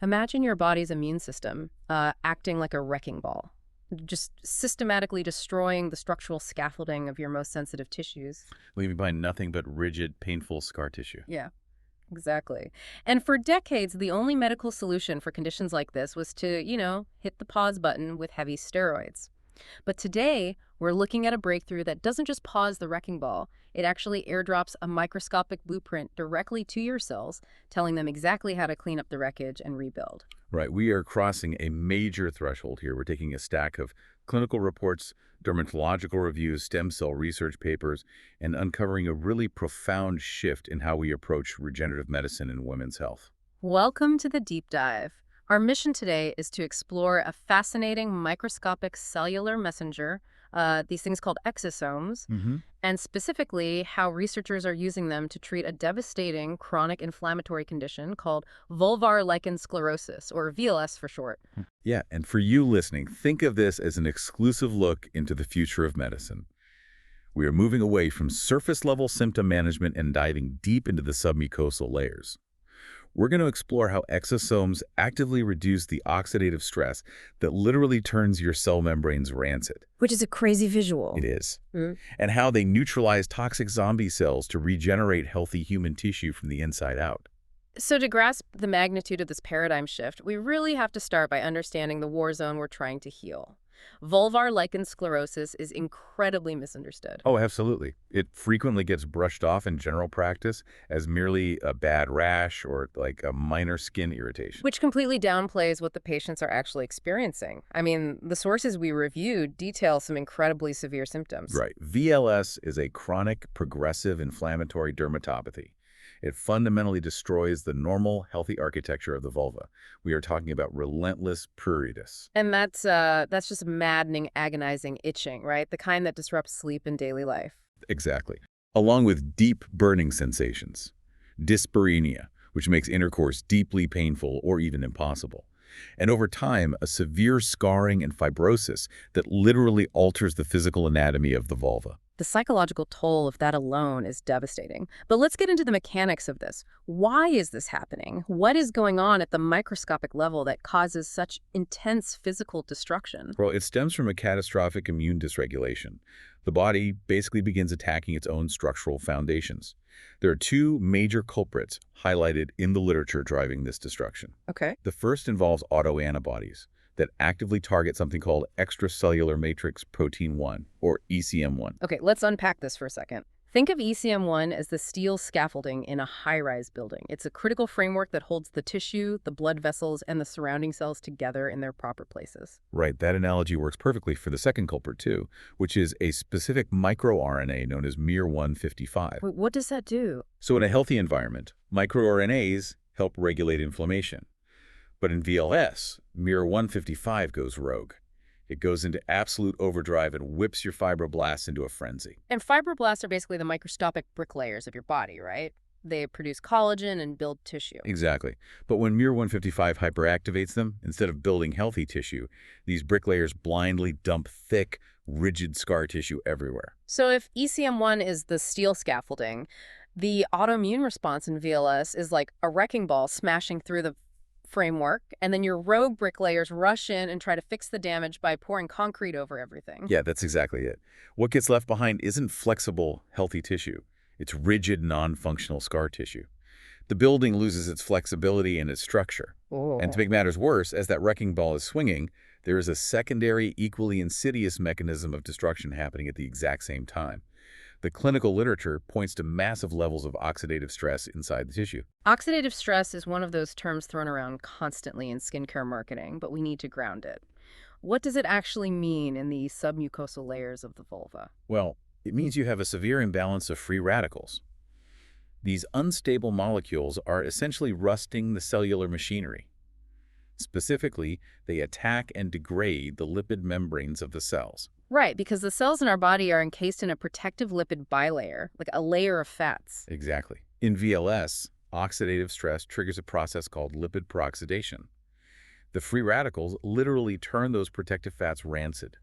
Imagine your body's immune system acting like a wrecking ball, just systematically destroying the structural scaffolding of your most sensitive tissues. leaving behind nothing but rigid, painful scar tissue. Yeah, exactly. And for decades, the only medical solution for conditions like this was to, hit the pause button with heavy steroids. But today, we're looking at a breakthrough that doesn't just pause the wrecking ball, it actually airdrops a microscopic blueprint directly to your cells, telling them exactly how to clean up the wreckage and rebuild. Right, we are crossing a major threshold here. We're taking a stack of clinical reports, dermatological reviews, stem cell research papers, and uncovering a really profound shift in how we approach regenerative medicine in women's health. Welcome to the deep dive. Our mission today is to explore a fascinating microscopic cellular messenger, these things called exosomes, and specifically how researchers are using them to treat a devastating chronic inflammatory condition called vulvar lichen sclerosis, or VLS for short. Yeah, and for you listening, think of this as an exclusive look into the future of medicine. We are moving away from surface-level symptom management and diving deep into the submucosal layers. We're going to explore how exosomes actively reduce the oxidative stress that literally turns your cell membranes rancid. Which is a crazy visual. It is. And how they neutralize toxic zombie cells to regenerate healthy human tissue from the inside out. So to grasp the magnitude of this paradigm shift, we really have to start by understanding the war zone we're trying to heal. Vulvar lichen sclerosis is incredibly misunderstood. Oh, absolutely. It frequently gets brushed off in general practice as merely a bad rash or like a minor skin irritation. Which completely downplays what the patients are actually experiencing. I mean, the sources we reviewed detail some incredibly severe symptoms. Right. VLS is a chronic progressive inflammatory dermatopathy. It fundamentally destroys the normal, healthy architecture of the vulva. We are talking about relentless pruritus. And that's just maddening, agonizing itching, right? The kind that disrupts sleep and daily life. Exactly. Along with deep burning sensations. Dyspareunia, which makes intercourse deeply painful or even impossible. And over time, a severe scarring and fibrosis that literally alters the physical anatomy of the vulva. The psychological toll of that alone is devastating. But let's get into the mechanics of this. Why is this happening? What is going on at the microscopic level that causes such intense physical destruction? Well, it stems from a catastrophic immune dysregulation. The body basically begins attacking its own structural foundations. There are two major culprits highlighted in the literature driving this destruction. Okay. The first involves autoantibodies that actively target something called extracellular matrix protein 1, or ECM1. Okay, let's unpack this for a second. Think of ECM1 as the steel scaffolding in a high-rise building. It's a critical framework that holds the tissue, the blood vessels, and the surrounding cells together in their proper places. Right, that analogy works perfectly for the second culprit too, which is a specific microRNA known as miR-155. Wait, what does that do? So in a healthy environment, microRNAs help regulate inflammation. But in VLS, miR-155 goes rogue. It goes into absolute overdrive and whips your fibroblasts into a frenzy. And fibroblasts are basically the microscopic bricklayers of your body, right? They produce collagen and build tissue. Exactly. But when miR-155 hyperactivates them, instead of building healthy tissue, these bricklayers blindly dump thick, rigid scar tissue everywhere. So if ECM1 is the steel scaffolding, the autoimmune response in VLS is like a wrecking ball smashing through the framework, and then your rogue bricklayers rush in and try to fix the damage by pouring concrete over everything. Yeah, that's exactly it. What gets left behind isn't flexible, healthy tissue. It's rigid, non-functional scar tissue. The building loses its flexibility and its structure. Oh. And to make matters worse, as that wrecking ball is swinging, there is a secondary, equally insidious mechanism of destruction happening at the exact same time. The clinical literature points to massive levels of oxidative stress inside the tissue. Oxidative stress is one of those terms thrown around constantly in skincare marketing, but we need to ground it. What does it actually mean in the submucosal layers of the vulva? Well, it means you have a severe imbalance of free radicals. These unstable molecules are essentially rusting the cellular machinery. Specifically, they attack and degrade the lipid membranes of the cells. Right, because the cells in our body are encased in a protective lipid bilayer, like a layer of fats. Exactly. In VLS, oxidative stress triggers a process called lipid peroxidation. The free radicals literally turn those protective fats rancid.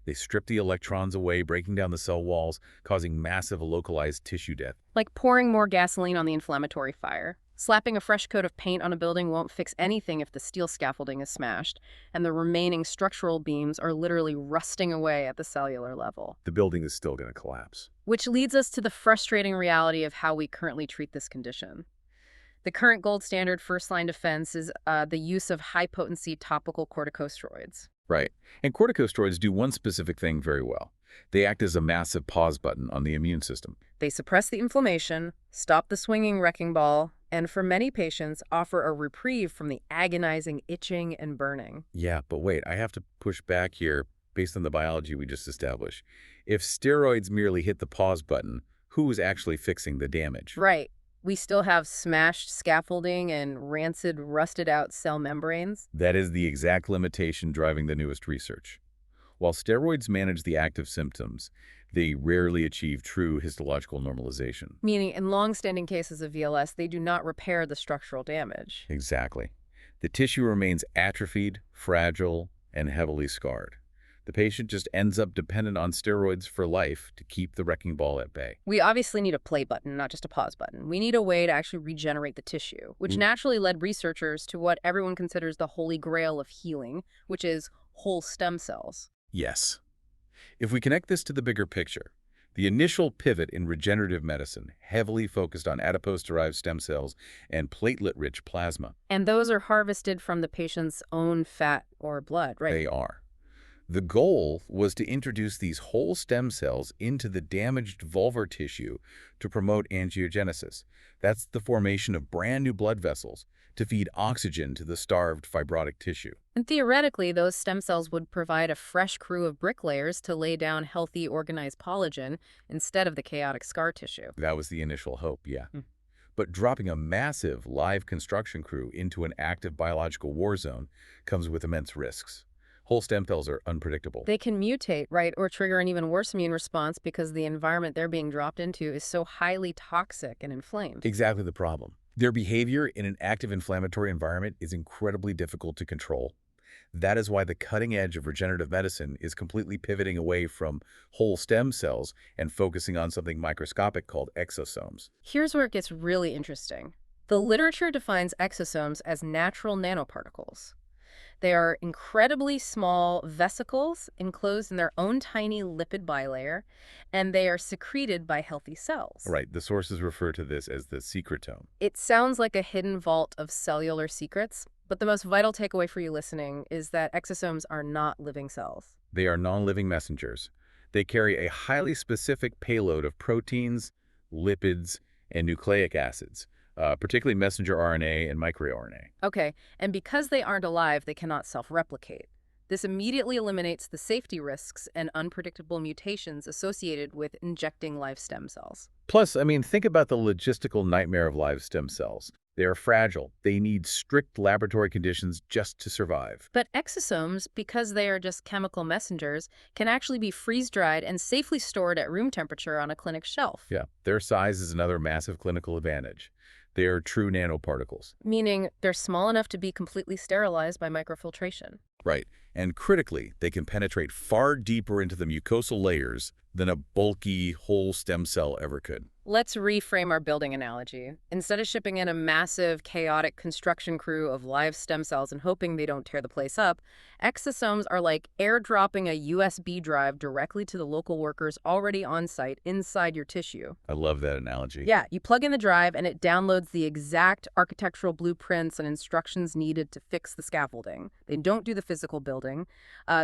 They strip the electrons away, breaking down the cell walls, causing massive localized tissue death. Like pouring more gasoline on the inflammatory fire. Slapping a fresh coat of paint on a building won't fix anything if the steel scaffolding is smashed, and the remaining structural beams are literally rusting away at the cellular level. The building is still going to collapse. Which leads us to the frustrating reality of how we currently treat this condition. The current gold standard first-line defense is the use of high-potency topical corticosteroids. Right. And corticosteroids do one specific thing very well. They act as a massive pause button on the immune system. They suppress the inflammation, stop the swinging wrecking ball, and for many patients, offer a reprieve from the agonizing itching and burning. Yeah, but wait, I have to push back here based on the biology we just established. If steroids merely hit the pause button, who is actually fixing the damage? Right. We still have smashed scaffolding and rancid, rusted-out cell membranes. That is the exact limitation driving the newest research. While steroids manage the active symptoms, they rarely achieve true histological normalization. Meaning, in long-standing cases of VLS, they do not repair the structural damage. Exactly. The tissue remains atrophied, fragile, and heavily scarred. The patient just ends up dependent on steroids for life to keep the wrecking ball at bay. We obviously need a play button, not just a pause button. We need a way to actually regenerate the tissue, which naturally led researchers to what everyone considers the holy grail of healing, which is whole stem cells. Yes. If we connect this to the bigger picture, the initial pivot in regenerative medicine heavily focused on adipose-derived stem cells and platelet-rich plasma. And those are harvested from the patient's own fat or blood, right? They are. The goal was to introduce these whole stem cells into the damaged vulvar tissue to promote angiogenesis. That's the formation of brand new blood vessels to feed oxygen to the starved fibrotic tissue. And theoretically, those stem cells would provide a fresh crew of bricklayers to lay down healthy, organized collagen instead of the chaotic scar tissue. That was the initial hope, yeah. But dropping a massive live construction crew into an active biological war zone comes with immense risks. Whole stem cells are unpredictable. They can mutate, right, or trigger an even worse immune response because the environment they're being dropped into is so highly toxic and inflamed. Exactly the problem. Their behavior in an active inflammatory environment is incredibly difficult to control. That is why the cutting edge of regenerative medicine is completely pivoting away from whole stem cells and focusing on something microscopic called exosomes. Here's where it gets really interesting. The literature defines exosomes as natural nanoparticles. They are incredibly small vesicles enclosed in their own tiny lipid bilayer, and they are secreted by healthy cells. Right, the sources refer to this as the secretome. It sounds like a hidden vault of cellular secrets, but the most vital takeaway for you listening is that exosomes are not living cells. They are non-living messengers. They carry a highly specific payload of proteins, lipids, and nucleic acids, particularly messenger RNA and microRNA. Okay, and because they aren't alive, they cannot self-replicate. This immediately eliminates the safety risks and unpredictable mutations associated with injecting live stem cells. Plus, think about the logistical nightmare of live stem cells. They are fragile. They need strict laboratory conditions just to survive. But exosomes, because they are just chemical messengers, can actually be freeze-dried and safely stored at room temperature on a clinic shelf. Yeah, their size is another massive clinical advantage. They are true nanoparticles. Meaning they're small enough to be completely sterilized by microfiltration. Right, and critically, they can penetrate far deeper into the mucosal layers than a bulky whole stem cell ever could. Let's reframe our building analogy. Instead of shipping in a massive, chaotic construction crew of live stem cells and hoping they don't tear the place up, exosomes are like airdropping a USB drive directly to the local workers already on site inside your tissue. I love that analogy. Yeah, you plug in the drive and it downloads the exact architectural blueprints and instructions needed to fix the scaffolding. They don't do the physical building.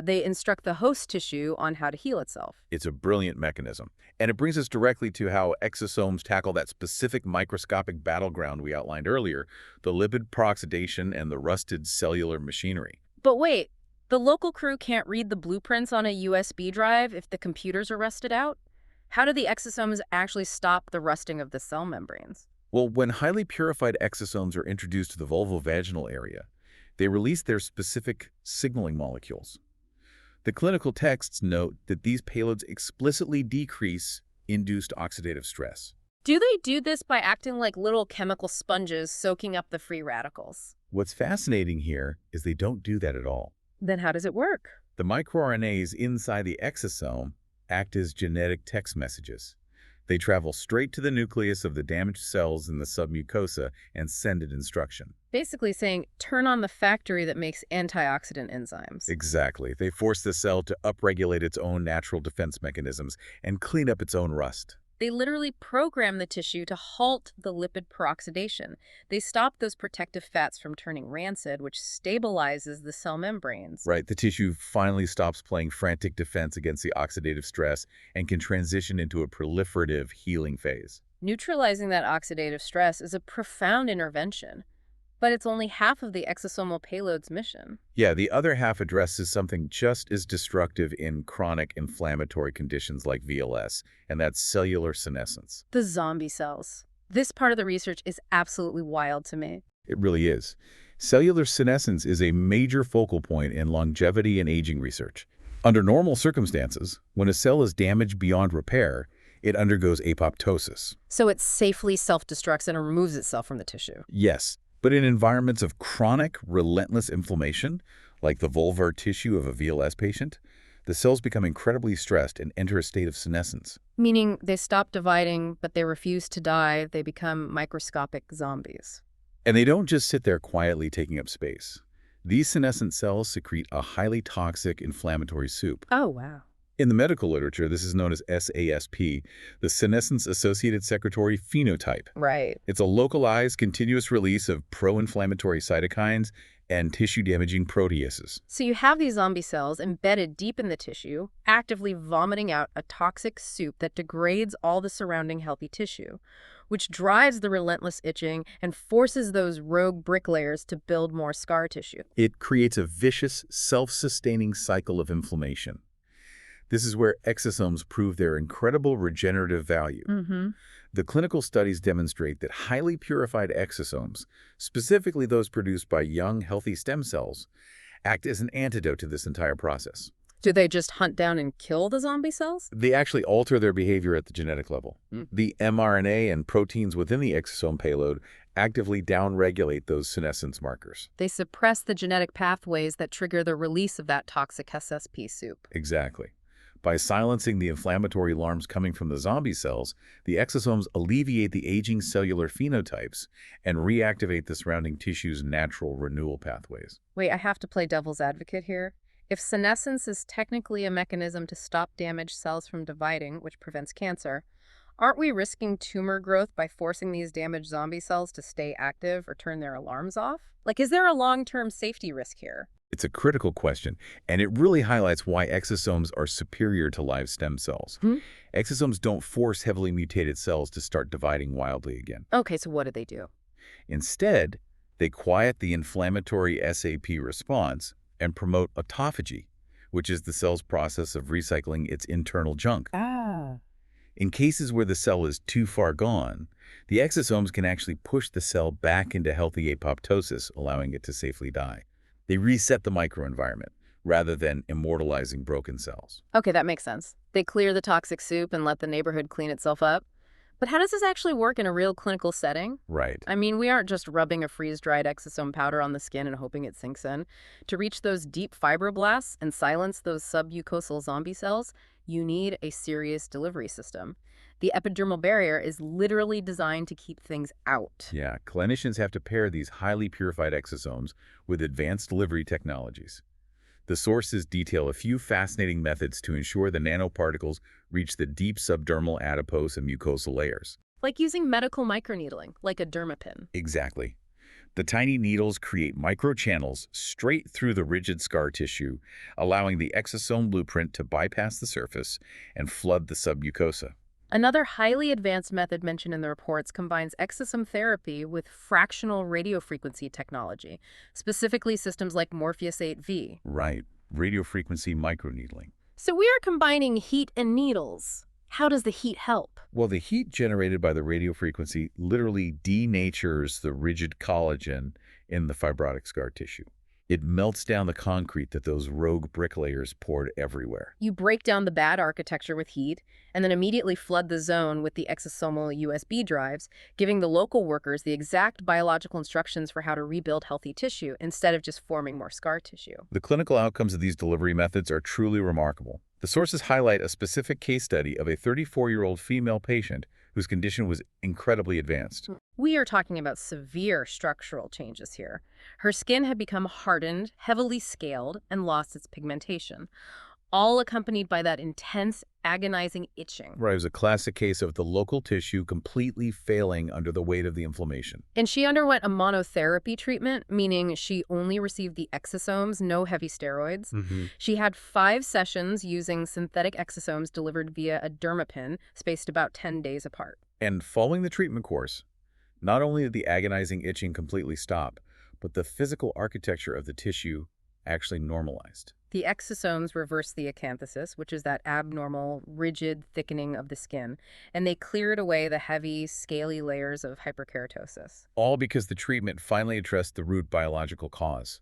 They instruct the host tissue on how to heal itself. It's a brilliant mechanism. And it brings us directly to how exosomes tackle that specific microscopic battleground we outlined earlier, the lipid peroxidation and the rusted cellular machinery. But wait, the local crew can't read the blueprints on a USB drive if the computers are rusted out? How do the exosomes actually stop the rusting of the cell membranes? Well, when highly purified exosomes are introduced to the vulvovaginal area, they release their specific signaling molecules. The clinical texts note that these payloads explicitly decrease induced oxidative stress. Do they do this by acting like little chemical sponges soaking up the free radicals? What's fascinating here is they don't do that at all. Then how does it work? The microRNAs inside the exosome act as genetic text messages. They travel straight to the nucleus of the damaged cells in the submucosa and send an instruction. Basically saying, turn on the factory that makes antioxidant enzymes. Exactly. They force the cell to upregulate its own natural defense mechanisms and clean up its own rust. They literally program the tissue to halt the lipid peroxidation. They stop those protective fats from turning rancid, which stabilizes the cell membranes. Right, the tissue finally stops playing frantic defense against the oxidative stress and can transition into a proliferative healing phase. Neutralizing that oxidative stress is a profound intervention, but it's only half of the exosomal payload's mission. Yeah, the other half addresses something just as destructive in chronic inflammatory conditions like VLS, and that's cellular senescence. The zombie cells. This part of the research is absolutely wild to me. It really is. Cellular senescence is a major focal point in longevity and aging research. Under normal circumstances, when a cell is damaged beyond repair, it undergoes apoptosis. So it safely self-destructs and removes itself from the tissue. Yes, but in environments of chronic, relentless inflammation, like the vulvar tissue of a VLS patient, the cells become incredibly stressed and enter a state of senescence. Meaning they stop dividing, but they refuse to die. They become microscopic zombies. And they don't just sit there quietly taking up space. These senescent cells secrete a highly toxic inflammatory soup. Oh, wow. In the medical literature, this is known as SASP, the senescence-associated secretory phenotype. Right. It's a localized, continuous release of pro-inflammatory cytokines and tissue-damaging proteases. So you have these zombie cells embedded deep in the tissue, actively vomiting out a toxic soup that degrades all the surrounding healthy tissue, which drives the relentless itching and forces those rogue bricklayers to build more scar tissue. It creates a vicious, self-sustaining cycle of inflammation. This is where exosomes prove their incredible regenerative value. The clinical studies demonstrate that highly purified exosomes, specifically those produced by young, healthy stem cells, act as an antidote to this entire process. Do they just hunt down and kill the zombie cells? They actually alter their behavior at the genetic level. The mRNA and proteins within the exosome payload actively downregulate those senescence markers. They suppress the genetic pathways that trigger the release of that toxic SSP soup. Exactly. By silencing the inflammatory alarms coming from the zombie cells, the exosomes alleviate the aging cellular phenotypes and reactivate the surrounding tissue's natural renewal pathways. Wait, I have to play devil's advocate here. If senescence is technically a mechanism to stop damaged cells from dividing, which prevents cancer, aren't we risking tumor growth by forcing these damaged zombie cells to stay active or turn their alarms off? Like, is there a long-term safety risk here? It's a critical question, and it really highlights why exosomes are superior to live stem cells. Exosomes don't force heavily mutated cells to start dividing wildly again. Okay, so what do? Instead, they quiet the inflammatory SAP response and promote autophagy, which is the cell's process of recycling its internal junk. In cases where the cell is too far gone, the exosomes can actually push the cell back into healthy apoptosis, allowing it to safely die. They reset the microenvironment rather than immortalizing broken cells. Okay, that makes sense. They clear the toxic soup and let the neighborhood clean itself up. But how does this actually work in a real clinical setting? Right. I mean, we aren't just rubbing a freeze-dried exosome powder on the skin and hoping it sinks in. To reach those deep fibroblasts and silence those sub-mucosal zombie cells, you need a serious delivery system. The epidermal barrier is literally designed to keep things out. Yeah, clinicians have to pair these highly purified exosomes with advanced delivery technologies. The sources detail a few fascinating methods to ensure the nanoparticles reach the deep subdermal, adipose, and mucosal layers. Like using medical microneedling, like a dermapin. Exactly. The tiny needles create microchannels straight through the rigid scar tissue, allowing the exosome blueprint to bypass the surface and flood the submucosa. Another highly advanced method mentioned in the reports combines exosome therapy with fractional radiofrequency technology, specifically systems like Morpheus 8V. Right. Radiofrequency microneedling. So we are combining heat and needles. How does the heat help? Well, the heat generated by the radiofrequency literally denatures the rigid collagen in the fibrotic scar tissue. It melts down the concrete that those rogue bricklayers poured everywhere. You break down the bad architecture with heat, and then immediately flood the zone with the exosomal USB drives, giving the local workers the exact biological instructions for how to rebuild healthy tissue instead of just forming more scar tissue. The clinical outcomes of these delivery methods are truly remarkable. The sources highlight a specific case study of a 34-year-old female patient whose condition was incredibly advanced. We are talking about severe structural changes here. Her skin had become hardened, heavily scaled, and lost its pigmentation, all accompanied by that intense, agonizing itching. Right, it was a classic case of the local tissue completely failing under the weight of the inflammation. And she underwent a monotherapy treatment, meaning she only received the exosomes, no heavy steroids. She had 5 sessions using synthetic exosomes delivered via a dermapin, spaced about 10 days apart. And following the treatment course, not only did the agonizing itching completely stop, but the physical architecture of the tissue actually normalized. The exosomes reverse the acanthosis, which is that abnormal, rigid thickening of the skin, and they cleared away the heavy, scaly layers of hyperkeratosis. All because the treatment finally addressed the root biological cause.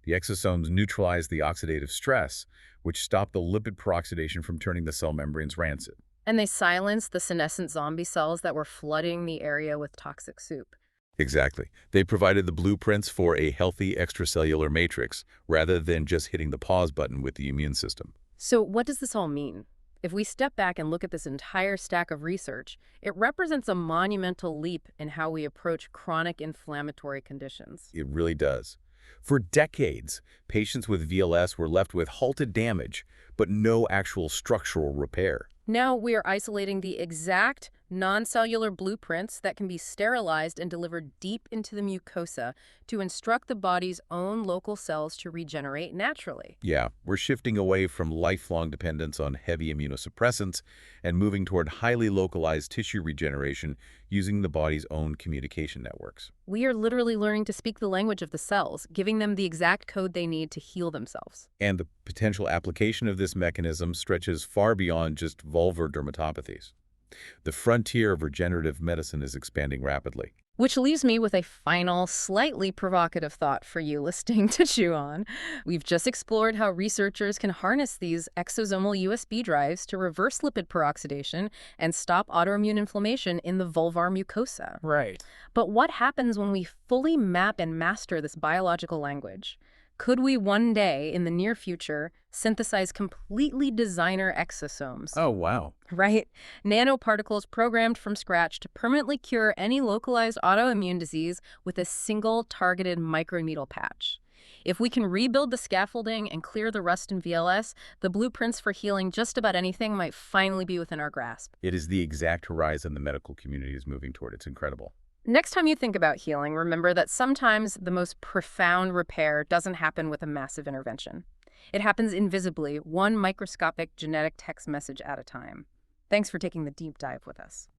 The exosomes neutralized the oxidative stress, which stopped the lipid peroxidation from turning the cell membranes rancid. And they silenced the senescent zombie cells that were flooding the area with toxic soup. Exactly. They provided the blueprints for a healthy extracellular matrix, rather than just hitting the pause button with the immune system. So what does this all mean? If we step back and look at this entire stack of research, it represents a monumental leap in how we approach chronic inflammatory conditions. It really does. For decades, patients with VLS were left with halted damage, but no actual structural repair. Now we are isolating the exact non-cellular blueprints that can be sterilized and delivered deep into the mucosa to instruct the body's own local cells to regenerate naturally. Yeah, we're shifting away from lifelong dependence on heavy immunosuppressants and moving toward highly localized tissue regeneration using the body's own communication networks. We are literally learning to speak the language of the cells, giving them the exact code they need to heal themselves. And the potential application of this mechanism stretches far beyond just vulvar dermatopathies. The frontier of regenerative medicine is expanding rapidly. Which leaves me with a final, slightly provocative thought for you listening to chew on. We've just explored how researchers can harness these exosomal USB drives to reverse lipid peroxidation and stop autoimmune inflammation in the vulvar mucosa. Right. But what happens when we fully map and master this biological language? Could we one day, in the near future, synthesize completely designer exosomes? Oh, wow. Right? Nanoparticles programmed from scratch to permanently cure any localized autoimmune disease with a single targeted microneedle patch. If we can rebuild the scaffolding and clear the rust in VLS, the blueprints for healing just about anything might finally be within our grasp. It is the exact horizon the medical community is moving toward. It's incredible. Next time you think about healing, remember that sometimes the most profound repair doesn't happen with a massive intervention. It happens invisibly, one microscopic genetic text message at a time. Thanks for taking the deep dive with us.